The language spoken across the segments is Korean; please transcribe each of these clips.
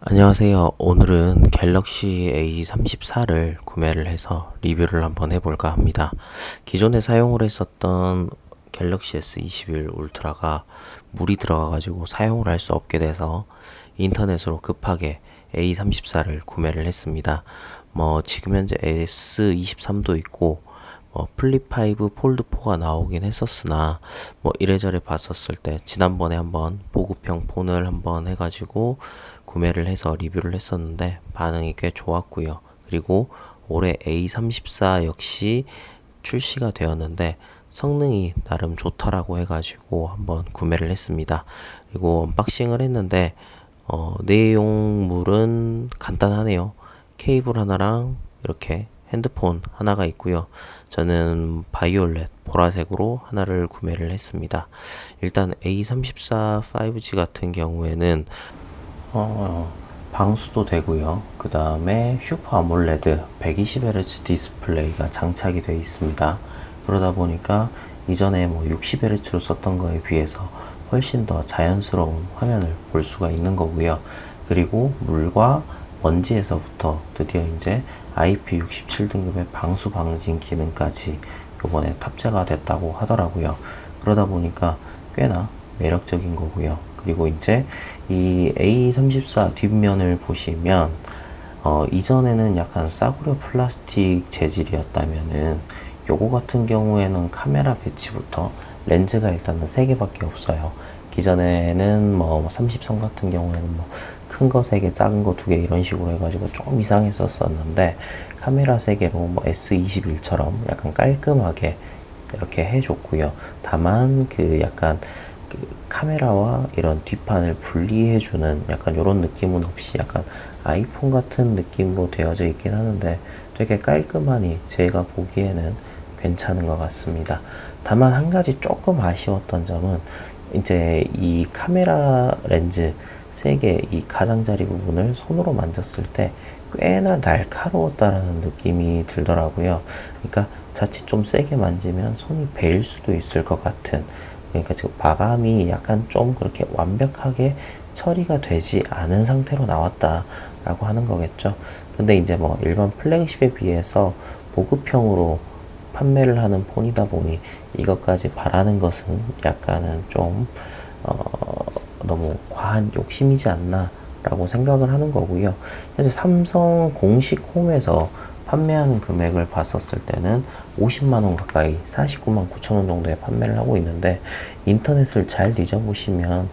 안녕하세요. 오늘은 갤럭시 A34를 구매를 해서 리뷰를 한번 해볼까 합니다. 기존에 사용을 했었던 갤럭시 S21 울트라가 물이 들어가가지고 사용을 할 수 없게 돼서 인터넷으로 급하게 A34를 구매를 했습니다. 지금 현재 S23도 있고 플립 5 폴드 4가 나오긴 했었으나 이래저래 봤었을 때 지난번에 한번 보급형 폰을 한번 해가지고 구매를 해서 리뷰를 했었는데 반응이 꽤 좋았고요. 그리고 올해 A34 역시 출시가 되었는데 성능이 나름 좋더라고 해가지고 한번 구매를 했습니다. 그리고 언박싱을 했는데 내용물은 간단하네요. 케이블 하나랑 이렇게 핸드폰 하나가 있고요. 저는 바이올렛 보라색으로 하나를 구매를 했습니다. 일단 A34 5G 같은 경우에는 방수도 되고요. 그 다음에 슈퍼 아몰레드 120Hz 디스플레이가 장착이 되어 있습니다. 그러다 보니까 이전에 60Hz로 썼던 거에 비해서 훨씬 더 자연스러운 화면을 볼 수가 있는 거고요. 그리고 물과 먼지에서부터 드디어 이제 IP67 등급의 방수 방진 기능까지 이번에 탑재가 됐다고 하더라고요. 그러다 보니까 꽤나 매력적인 거고요. 그리고 이제 이 A34 뒷면을 보시면 이전에는 약간 싸구려 플라스틱 재질이었다면은 요거 같은 경우에는 카메라 배치부터 렌즈가 일단은 3개밖에 없어요. 기존에는 30성 같은 경우에는 큰 거 3개, 작은 거 2개 이런 식으로 해가지고 좀 이상했었었는데 카메라 3개로 S21처럼 약간 깔끔하게 이렇게 해줬고요. 다만 그 약간 그 카메라와 이런 뒷판을 분리해주는 약간 이런 느낌은 없이 약간 아이폰 같은 느낌으로 되어져 있긴 하는데 되게 깔끔하니 제가 보기에는 괜찮은 것 같습니다. 다만 한 가지 조금 아쉬웠던 점은 이제 이 카메라 렌즈 3개 이 가장자리 부분을 손으로 만졌을 때 꽤나 날카로웠다라는 느낌이 들더라고요. 그러니까 자칫 좀 세게 만지면 손이 베일 수도 있을 것 같은, 그러니까 지금 마감이 약간 좀 그렇게 완벽하게 처리가 되지 않은 상태로 나왔다라고 하는 거겠죠. 근데 이제 일반 플래그십에 비해서 보급형으로 판매를 하는 폰이다 보니 이것까지 바라는 것은 약간은 좀 너무 과한 욕심이지 않나 라고 생각을 하는 거고요. 현재 삼성 공식 홈에서 판매하는 금액을 봤었을 때는 50만원 가까이 49만 9천원 정도에 판매를 하고 있는데, 인터넷을 잘 뒤져보시면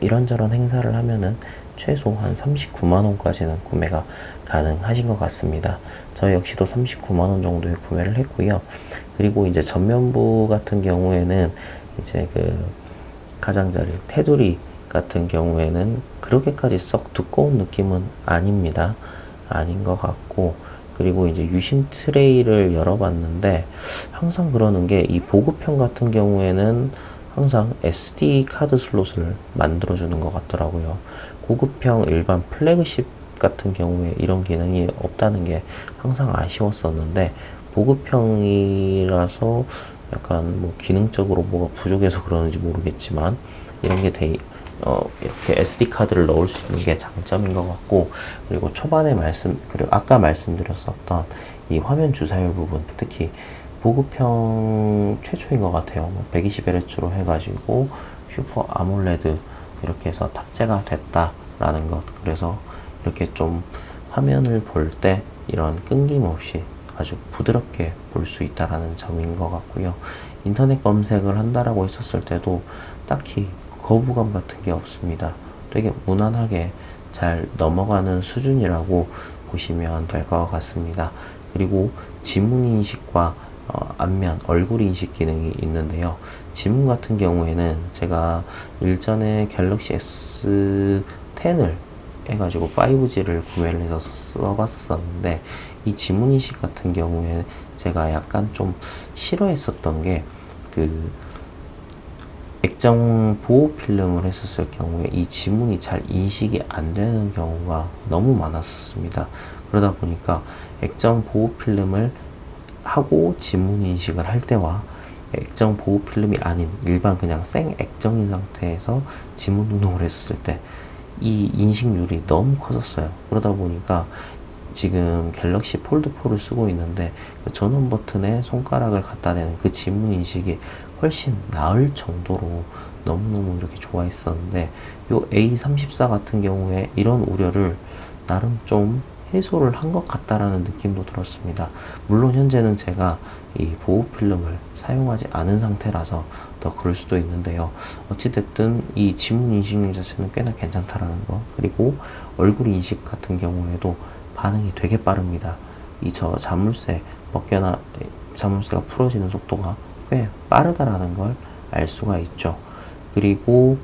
이런저런 행사를 하면은 최소 한 39만원까지는 구매가 가능하신 것 같습니다. 저 역시도 39만원 정도에 구매를 했고요. 그리고 이제 전면부 같은 경우에는 이제 그 가장자리 테두리 같은 경우에는 그렇게까지 썩 두꺼운 느낌은 아닙니다. 아닌 것 같고, 그리고 이제 유심 트레이를 열어봤는데 항상 그러는 게 이 보급형 같은 경우에는 항상 SD 카드 슬롯을 만들어주는 것 같더라고요. 고급형 일반 플래그십 같은 경우에 이런 기능이 없다는 게 항상 아쉬웠었는데, 보급형이라서 약간 기능적으로 뭐가 부족해서 그러는지 모르겠지만 이런 게 이렇게 SD 카드를 넣을 수 있는 게 장점인 것 같고, 그리고 초반에 그리고 아까 말씀드렸었던 이 화면 주사율 부분, 특히 보급형 최초인 것 같아요. 120Hz로 해가지고 슈퍼 아몰레드 이렇게 해서 탑재가 됐다라는 것. 그래서 이렇게 좀 화면을 볼 때 이런 끊김없이 아주 부드럽게 볼 수 있다라는 점인 것 같고요. 인터넷 검색을 한다라고 했었을 때도 딱히 거부감 같은 게 없습니다. 되게 무난하게 잘 넘어가는 수준이라고 보시면 될 것 같습니다. 그리고 지문 인식과 안면, 얼굴 인식 기능이 있는데요. 지문 같은 경우에는 제가 일전에 갤럭시 S10을 해가지고 5G를 구매를 해서 써봤었는데, 이 지문 인식 같은 경우에 제가 약간 좀 싫어했었던 게 액정 보호 필름을 했었을 경우에 이 지문이 잘 인식이 안 되는 경우가 너무 많았었습니다. 그러다 보니까 액정 보호 필름을 하고 지문 인식을 할 때와 액정 보호 필름이 아닌 일반 그냥 생 액정인 상태에서 지문 등록을 했을 때 이 인식률이 너무 커졌어요. 그러다 보니까 지금 갤럭시 폴드 4를 쓰고 있는데 그 전원 버튼에 손가락을 갖다 대는 그 지문 인식이 훨씬 나을 정도로 너무너무 이렇게 좋아했었는데 요 A34 같은 경우에 이런 우려를 나름 좀 해소를 한 것 같다라는 느낌도 들었습니다. 물론 현재는 제가 이 보호 필름을 사용하지 않은 상태라서 더 그럴 수도 있는데요. 어찌됐든 이 지문 인식률 자체는 꽤나 괜찮다라는 거, 그리고 얼굴 인식 같은 경우에도 반응이 되게 빠릅니다. 이 저 자물쇠 벗겨나 자물쇠가 풀어지는 속도가 꽤 빠르다라는 걸 알 수가 있죠. 그리고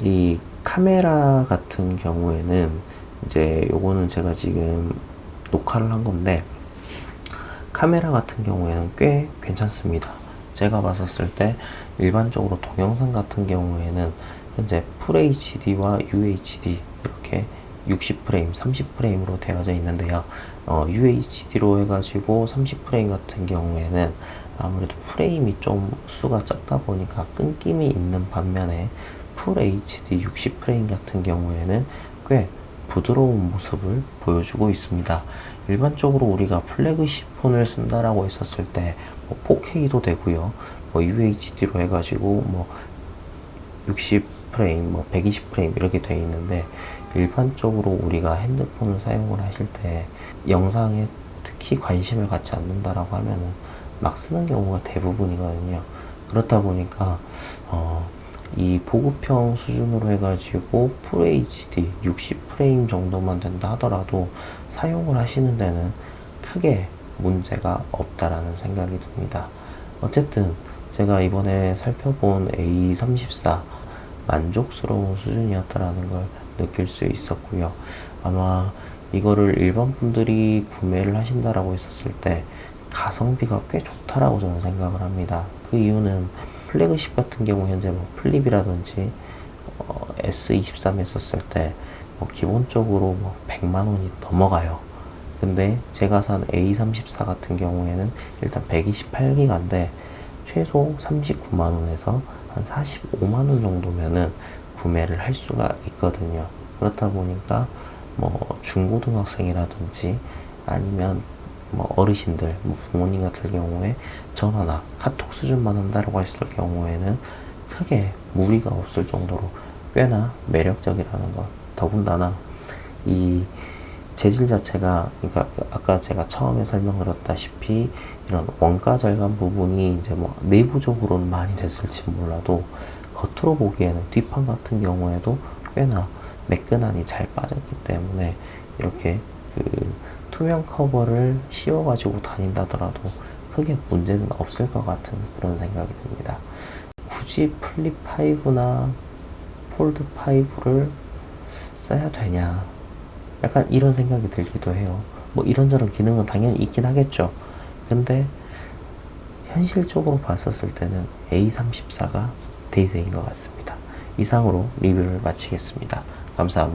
이 카메라 같은 경우에는 이제 요거는 제가 지금 녹화를 한 건데 카메라 같은 경우에는 꽤 괜찮습니다. 제가 봤었을 때 일반적으로 동영상 같은 경우에는 현재 FHD와 UHD 이렇게 60프레임, 30프레임으로 되어져 있는데요. UHD로 해가지고 30프레임 같은 경우에는 아무래도 프레임이 좀 수가 적다 보니까 끊김이 있는 반면에 FHD 60프레임 같은 경우에는 꽤 부드러운 모습을 보여주고 있습니다. 일반적으로 우리가 플래그십 폰을 쓴다라고 했었을 때 4K도 되고요. UHD로 해가지고 60프레임, 120프레임 이렇게 되어 있는데 일반적으로 우리가 핸드폰을 사용을 하실 때 영상에 특히 관심을 갖지 않는다라고 하면은 막 쓰는 경우가 대부분이거든요. 그렇다 보니까 이 보급형 수준으로 해가지고 FHD 60프레임 정도만 된다 하더라도 사용을 하시는 데는 크게 문제가 없다라는 생각이 듭니다. 어쨌든 제가 이번에 살펴본 A34 만족스러운 수준이었다라는 걸 느낄 수 있었고요. 아마 이거를 일반 분들이 구매를 하신다라고 했었을 때 가성비가 꽤 좋다라고 저는 생각을 합니다. 그 이유는 플래그십 같은 경우 현재 플립이라든지 S23 했었을 때 기본적으로 100만 원이 넘어가요. 근데 제가 산 A34 같은 경우에는 일단 128기가인데 최소 39만 원에서 한 45만 원 정도면은 구매를 할 수가 있거든요. 그렇다 보니까 중고등학생이라든지 아니면 어르신들, 부모님 같은 경우에 전화나 카톡 수준만 한다고 했을 경우에는 크게 무리가 없을 정도로 꽤나 매력적이라는 것. 더군다나 이 재질 자체가, 그러니까 아까 제가 처음에 설명드렸다시피 이런 원가 절감 부분이 이제 내부적으로는 많이 됐을지 몰라도 겉으로 보기에는 뒷판 같은 경우에도 꽤나 매끈하니 잘 빠졌기 때문에 이렇게 투명 커버를 씌워가지고 다닌다더라도 크게 문제는 없을 것 같은 그런 생각이 듭니다. 굳이 플립 5나 폴드 5를 써야 되냐, 약간 이런 생각이 들기도 해요. 이런저런 기능은 당연히 있긴 하겠죠. 근데 현실적으로 봤었을 때는 A34가 대세인 것 같습니다. 이상으로 리뷰를 마치겠습니다. 감사합니다.